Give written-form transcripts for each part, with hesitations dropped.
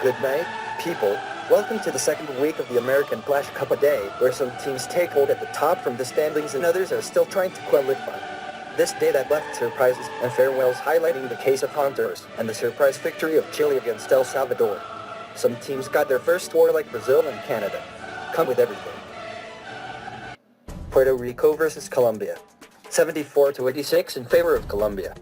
Good night, people. Welcome to the second week of the American Flash Cup a day, where some teams take hold at the top from the standings and others are still trying to qualify. This day that left surprises and farewells, highlighting the case of Honduras and the surprise victory of Chile against El Salvador. Some teams got their first war like Brazil and Canada. Come with everything. Puerto Rico versus Colombia. 74-86 in favor of Colombia.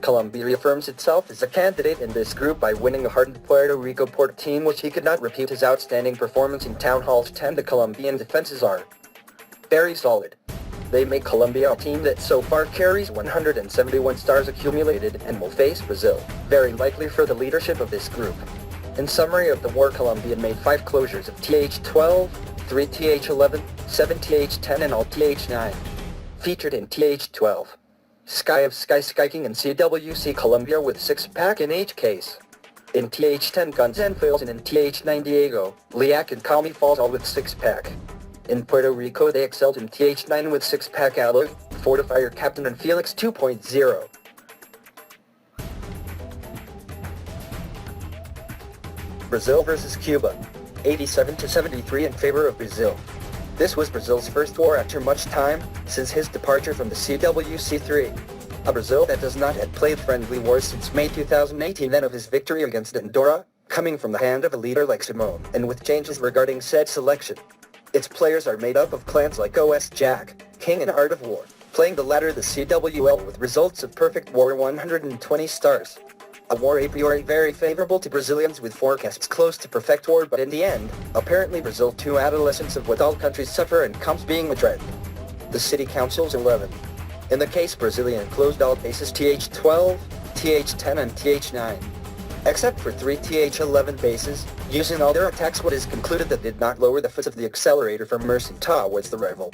Colombia reaffirms itself as a candidate in this group by winning a hardened Puerto Rico Porto team, which he could not repeat his outstanding performance in Town Hall's 10. The Colombian defenses are very solid. They make Colombia a team that so far carries 171 stars accumulated and will face Brazil, very likely for the leadership of this group. In summary of the war, Colombia made 5 closures of TH12, 3 TH11, 7 TH10 and all TH9. Featured in TH12. Sky of Sky Skiking and CWC Colombia with 6-pack in each case. In TH10 Guns and Fails and in TH9 Diego, Liac and Calmi Falls all with 6-pack. In Puerto Rico they excelled in TH9 with 6-pack alloy, Fortifier Captain and Felix 2.0. Brazil versus Cuba. 87-73 in favor of Brazil. This was Brazil's first war after much time, since his departure from the CWC3. A Brazil that does not have played friendly wars since May 2018, then of his victory against Andorra, coming from the hand of a leader like Simone, and with changes regarding said selection. Its players are made up of clans like OS Jack, King and Art of War, playing the latter the CWL with results of Perfect War 120 stars. A war a priori very favorable to Brazilians with forecasts close to perfect war, but in the end, apparently Brazil 2 adolescents of what all countries suffer and comes being Madrid. The city council's 11. In the case Brazilian closed all bases TH12, TH10 and TH9. Except for 3 TH11 bases, using all their attacks what is concluded that did not lower the foot of the accelerator from mercy towards the rival.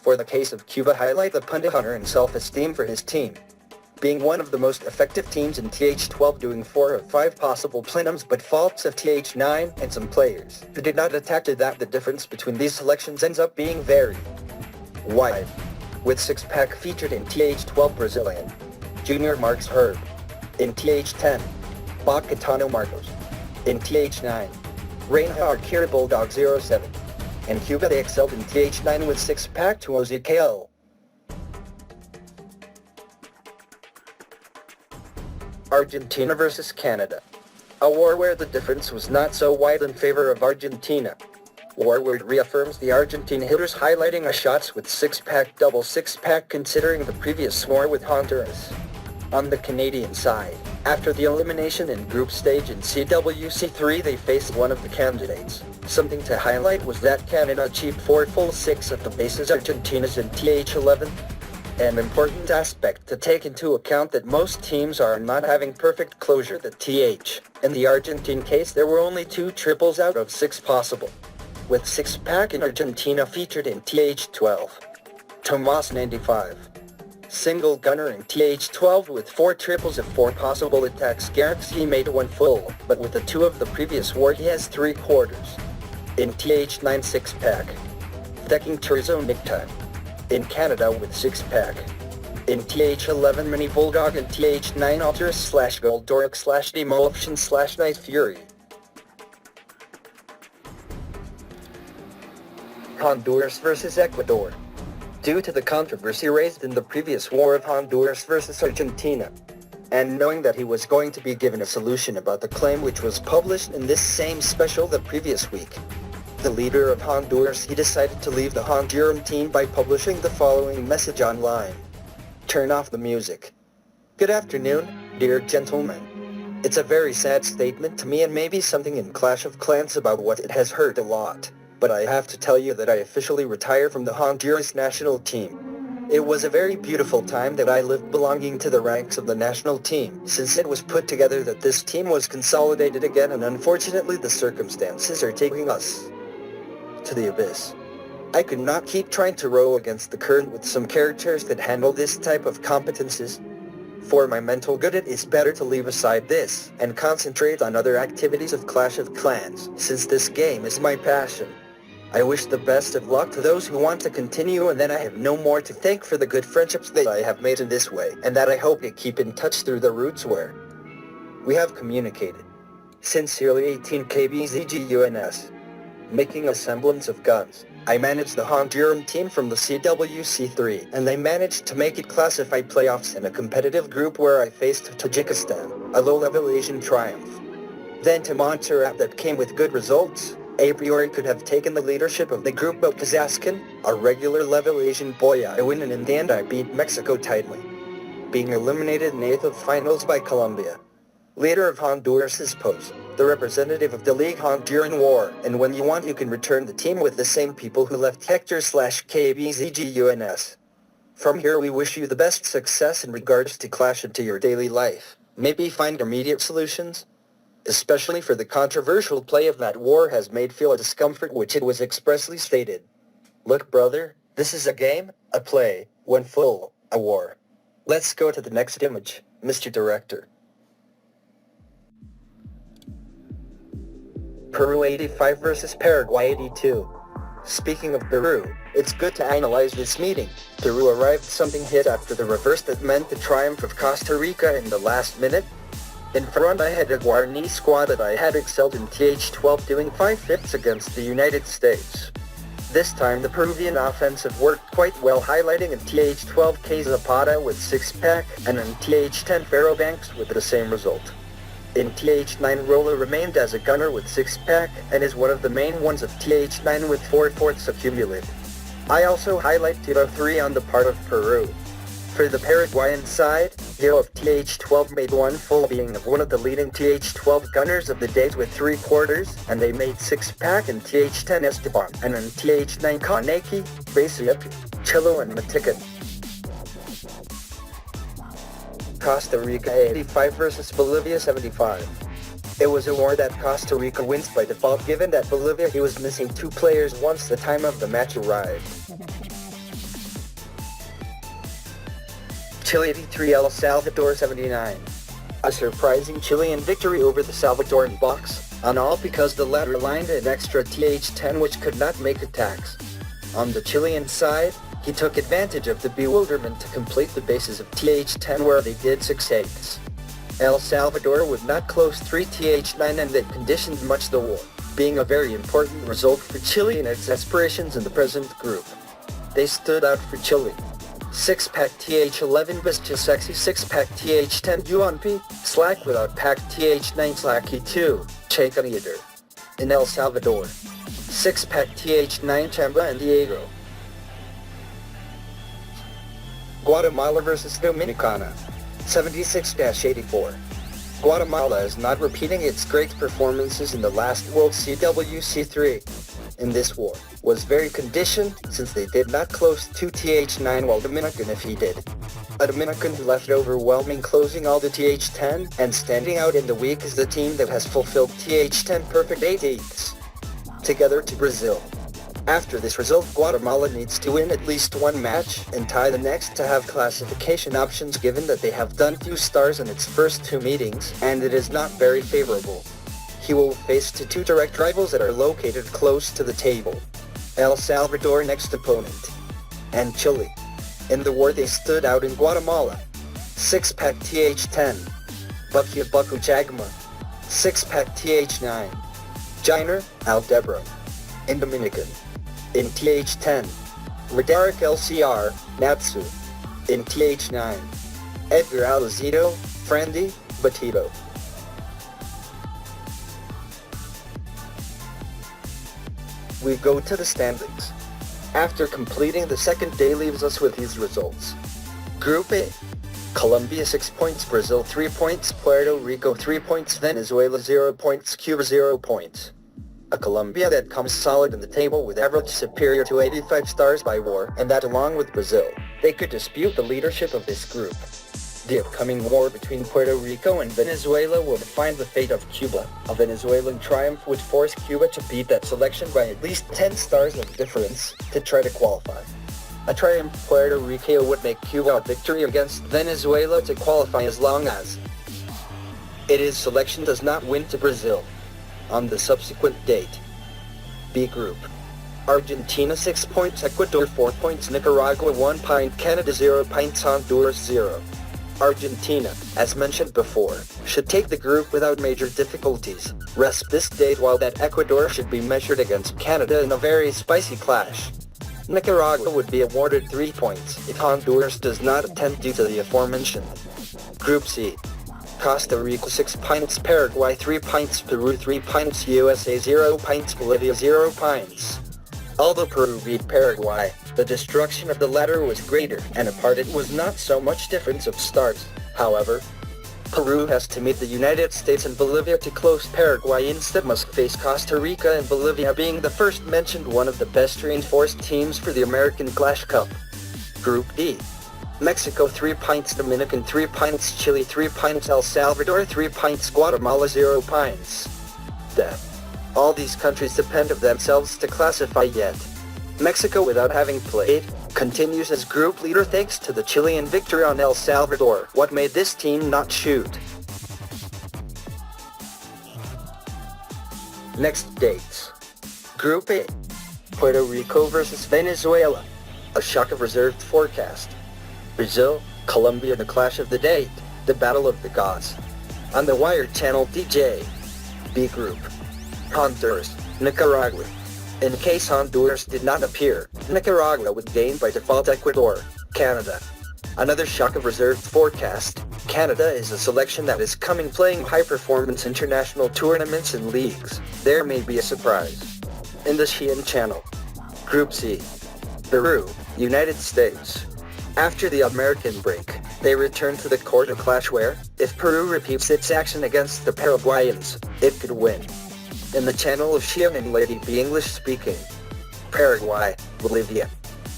For the case of Cuba, highlight the pundit honor and self-esteem for his team. Being one of the most effective teams in TH12, doing 4 of 5 possible plenums but faults of TH9 and some players who did not attack to that the difference between these selections ends up being very wide. With 6-pack featured in TH12 Brazilian, Junior Marks Herb. In TH10, Bacatano Marcos. In TH9, Reinhard Kira Bulldog 07. In Cuba they excelled in TH9 with 6-pack to OZKL. Argentina versus Canada. A war where the difference was not so wide in favor of Argentina. War where it reaffirms the Argentine hitters, highlighting a shots with 6-pack double 6-pack considering the previous war with Honduras. On the Canadian side, after the elimination in group stage in CWC3 they faced one of the candidates. Something to highlight was that Canada achieved 4 full 6 of the bases Argentina's in TH11. An important aspect to take into account that most teams are not having perfect closure the TH. In the Argentine case there were only 2 triples out of 6 possible. With 6-pack in Argentina featured in TH12. Tomas 95. Single gunner in TH12 with 4 triples of 4 possible attacks. Garrix he made 1 full, but with the 2 of the previous war he has 3 quarters. In TH9 6-pack. Thecking Turzo Nicktime. In Canada with 6-pack. In TH11 Mini Bulldog and TH9 Alterus / Goldoric / Demolition / Night Fury. Honduras versus Ecuador. Due to the controversy raised in the previous war of Honduras versus Argentina, and knowing that he was going to be given a solution about the claim which was published in this same special the previous week, the leader of Honduras he decided to leave the Honduran team by publishing the following message online. Turn off the music. Good afternoon, dear gentlemen. It's a very sad statement to me and maybe something in Clash of Clans about what it has hurt a lot, but I have to tell you that I officially retire from the Honduras national team. It was a very beautiful time that I lived belonging to the ranks of the national team, since it was put together that this team was consolidated again, and unfortunately the circumstances are taking us to the abyss. I could not keep trying to row against the current with some characters that handle this type of competences. For my mental good it is better to leave aside this and concentrate on other activities of Clash of Clans, since this game is my passion. I wish the best of luck to those who want to continue, and then I have no more to thank for the good friendships that I have made in this way, and that I hope you keep in touch through the routes where we have communicated. Sincerely 18 KBZGUNS. Making a semblance of guns, I managed the Honduran team from the CWC3, and they managed to make it classified playoffs in a competitive group where I faced Tajikistan, a low-level Asian triumph. Then to Montserrat that came with good results. A priori could have taken the leadership of the group, but Kazakhstan, a regular level Asian boy, I win, and in the end I beat Mexico tightly, being eliminated in 8th of finals by Colombia. Leader of Honduras' pose, the representative of the League Honduran War, and when you want you can return the team with the same people who left Hector/KBZGUNS. From here we wish you the best success in regards to clash into your daily life, maybe find immediate solutions, especially for the controversial play of that war has made feel a discomfort which it was expressly stated. Look brother, this is a game, a play, when full, a war. Let's go to the next image, Mr. Director. Peru 85 versus Paraguay 82. Speaking of Peru, it's good to analyze this meeting. Peru arrived something hit after the reverse that meant the triumph of Costa Rica in the last minute. In front I had a Guarani squad that I had excelled in TH12 doing 5/5 against the United States. This time the Peruvian offensive worked quite well, highlighting in TH12 K Zapata with 6-pack and in TH10 Fairbanks with the same result. In TH9 Rolla remained as a gunner with 6-pack and is one of the main ones of TH9 with 4/4 accumulated. I also highlight TH3 on the part of Peru. For the Paraguayan side, Hero of TH12 made one full being of one of the leading TH12 gunners of the days with 3/4, and they made 6-pack in TH10 Esteban, and in TH9 Kaneki, Basic, Chilo and Matikan. Costa Rica 85 versus Bolivia 75. It was a war that Costa Rica wins by default given that Bolivia he was missing 2 players once the time of the match arrived. Chile 83 El Salvador 79. A surprising Chilean victory over the Salvadoran box, on all because the latter lined an extra TH10 which could not make attacks. On the Chilean side, he took advantage of the bewilderment to complete the bases of TH10 where they did 6/8. El Salvador would not close 3 TH9 and that conditioned much the war, being a very important result for Chile in its aspirations in the present group. They stood out for Chile. 6-pack TH11 Bischa Sexy 6-pack TH10 UNP, Slack without pack TH9 Slacky 2, Chacan Eater. In El Salvador, 6-pack TH9 Chamba and Diego. Guatemala versus Dominicana, 76-84. Guatemala is not repeating its great performances in the last World CWC3. In this war, was very conditioned since they did not close 2 TH9 while Dominican if he did. A Dominican who left overwhelming closing all the TH10 and standing out in the week is the team that has fulfilled TH10 perfect 8/8. Together to Brazil. After this result Guatemala needs to win at least one match and tie the next to have classification options given that they have done few stars in its first 2 meetings and it is not very favorable. He will face 2 direct rivals that are located close to the table. El Salvador next opponent. And Chile. In the war they stood out in Guatemala. 6-pack TH10. Bucky Bucku Jagma. 6-pack TH9. Jiner, Aldebro. In Dominican. In TH10. Roderick LCR, Natsu. In TH9. Edgar Alizito, Frandy, Batito. We go to the standings. After completing the second day leaves us with these results. Group A. Colombia 6 points, Brazil 3 points, Puerto Rico 3 points, Venezuela 0 points, Cuba 0 points. A Colombia that comes solid in the table with average superior to 85 stars by war, and that along with Brazil, they could dispute the leadership of this group. The upcoming war between Puerto Rico and Venezuela will define the fate of Cuba. A Venezuelan triumph would force Cuba to beat that selection by at least 10 stars of difference to try to qualify. A triumph Puerto Rico would make Cuba a victory against Venezuela to qualify as long as its selection does not win to Brazil. On the subsequent date. B Group. Argentina 6 points, Ecuador 4 points, Nicaragua 1 point, Canada 0 points, Honduras 0. Argentina, as mentioned before, should take the group without major difficulties. Rest this date while that Ecuador should be measured against Canada in a very spicy clash. Nicaragua would be awarded 3 points if Honduras does not attend due to the aforementioned. Group C. Costa Rica 6 pints, Paraguay 3 pints, Peru 3 pints, USA 0 pints, Bolivia 0 pints. Although Peru beat Paraguay, the destruction of the latter was greater, and apart it was not so much difference of starts. However, Peru has to meet the United States and Bolivia to close. Paraguay instead must face Costa Rica, and Bolivia being the first mentioned one of the best reinforced teams for the American Clash Cup. Group D. Mexico 3 pints, Dominican 3 pints, Chile 3 pints, El Salvador 3 pints, Guatemala 0 pints. All these countries depend on themselves to classify yet. Mexico, without having played, continues as group leader thanks to the Chilean victory on El Salvador. What made this team not shoot? Next dates. Group A. Puerto Rico versus Venezuela. A shock of reserved forecast. Brazil, Colombia, the clash of the date. The battle of the gods. On the Wired channel DJ. B Group. Honduras, Nicaragua. In case Honduras did not appear, Nicaragua would gain by default Ecuador, Canada. Another shock of reserved forecast. Canada is a selection that is coming playing high-performance international tournaments and leagues. There may be a surprise. In the Xi'an channel. Group C. Peru, United States. After the American break, they return to the court of clash where, if Peru repeats its action against the Paraguayans, it could win. In the channel of Xi'an and Lady B English speaking. Paraguay, Bolivia.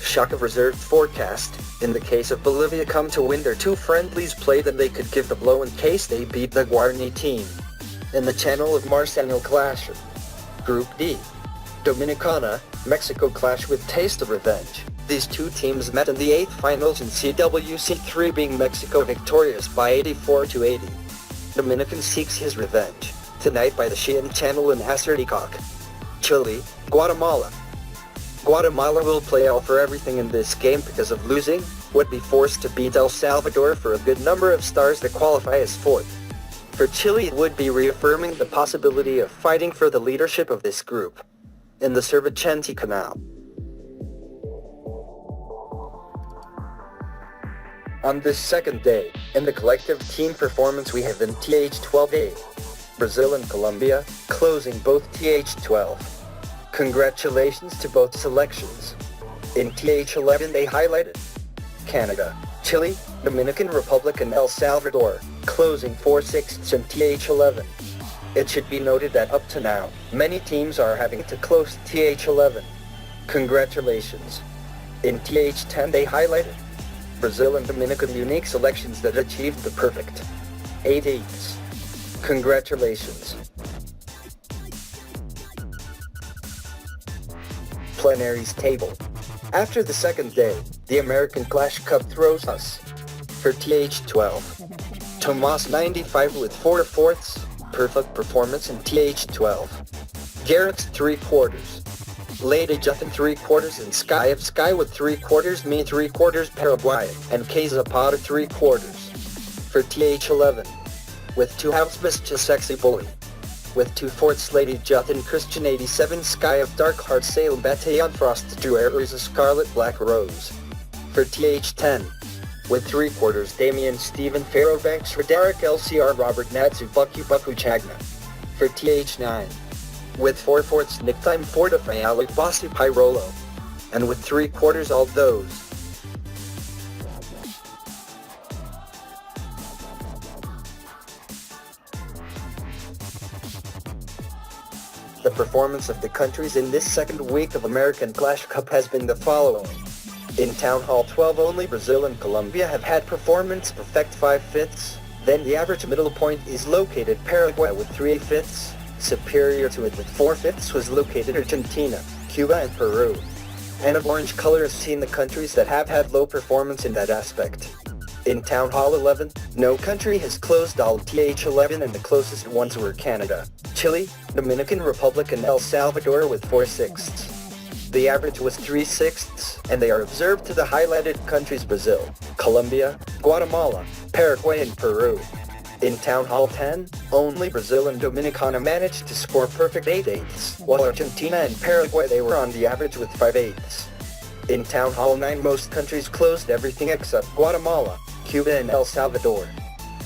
Shock of reserved forecast. In the case of Bolivia come to win their 2 friendlies played, then they could give the blow in case they beat the Guarani team. In the channel of Marcelo Clash. Group D. Dominicana, Mexico clash with taste of revenge. These 2 teams met in the 8th finals in CWC 3, being Mexico victorious by 84-80. Dominican seeks his revenge tonight by the Xi'an channel in Rica. Chile, Guatemala. Guatemala will play all for everything in this game because of losing, would be forced to beat El Salvador for a good number of stars to qualify as 4th. For Chile it would be reaffirming the possibility of fighting for the leadership of this group. In the Cervicenti Canal. On this second day, in the collective team performance we have in TH12A. Brazil and Colombia, closing both TH12. Congratulations to both selections. In TH11 they highlighted Canada, Chile, Dominican Republic and El Salvador, closing 4/6 in TH11. It should be noted that up to now, many teams are having to close TH11. Congratulations. In TH10 they highlighted Brazil and Dominican unique selections that achieved the perfect 8/8. Congratulations. Plenaries table. After the second day, the American Clash Cup throws us. For TH12, Tomas 95 with 4/4, perfect performance in TH12. Garrett's 3/4. Lady Juthin 3/4 and Sky of Sky with 3/4, me 3/4 Paraguay, and K Zapata 3/4. For TH11, with 2 halves Mr. Sexy Bully. With 2/4 Lady Juthin Christian 87 Sky of Dark Heart Sail Bataillon Frost Drew is a Scarlet Black Rose. For TH10, with 3/4 Damian Stephen Fairbanks Roderick LCR Robert Natsu Bucky Buku Chagna. For TH9, with 4/4 Nicktime Fortify Alec Bossy Pyrolo. And with 3/4 all those. The performance of the countries in this second week of American Clash Cup has been the following. In Town Hall 12 only Brazil and Colombia have had performance perfect 5/5, then the average middle point is located Paraguay with 3/5, superior to it with 4/5 was located Argentina, Cuba and Peru. And of orange color is seen the countries that have had low performance in that aspect. In Town Hall 11, no country has closed all TH11 and the closest ones were Canada, Chile, Dominican Republic and El Salvador with 4/6. The average was 3/6, and they are observed to the highlighted countries Brazil, Colombia, Guatemala, Paraguay and Peru. In Town Hall 10, only Brazil and Dominican managed to score perfect 8/8, while Argentina and Paraguay they were on the average with 5/8. In Town Hall 9 most countries closed everything except Guatemala, Cuba and El Salvador.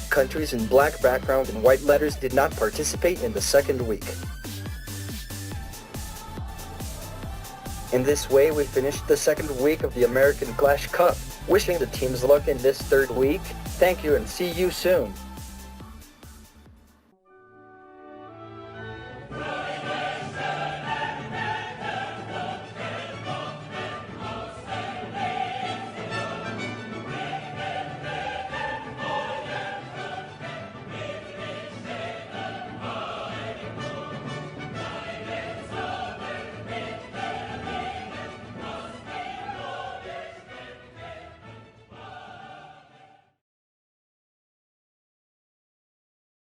Countries in black background and white letters did not participate in the second week. In this way we finished the second week of the American Clash Cup, wishing the teams luck in this third week. Thank you and see you soon.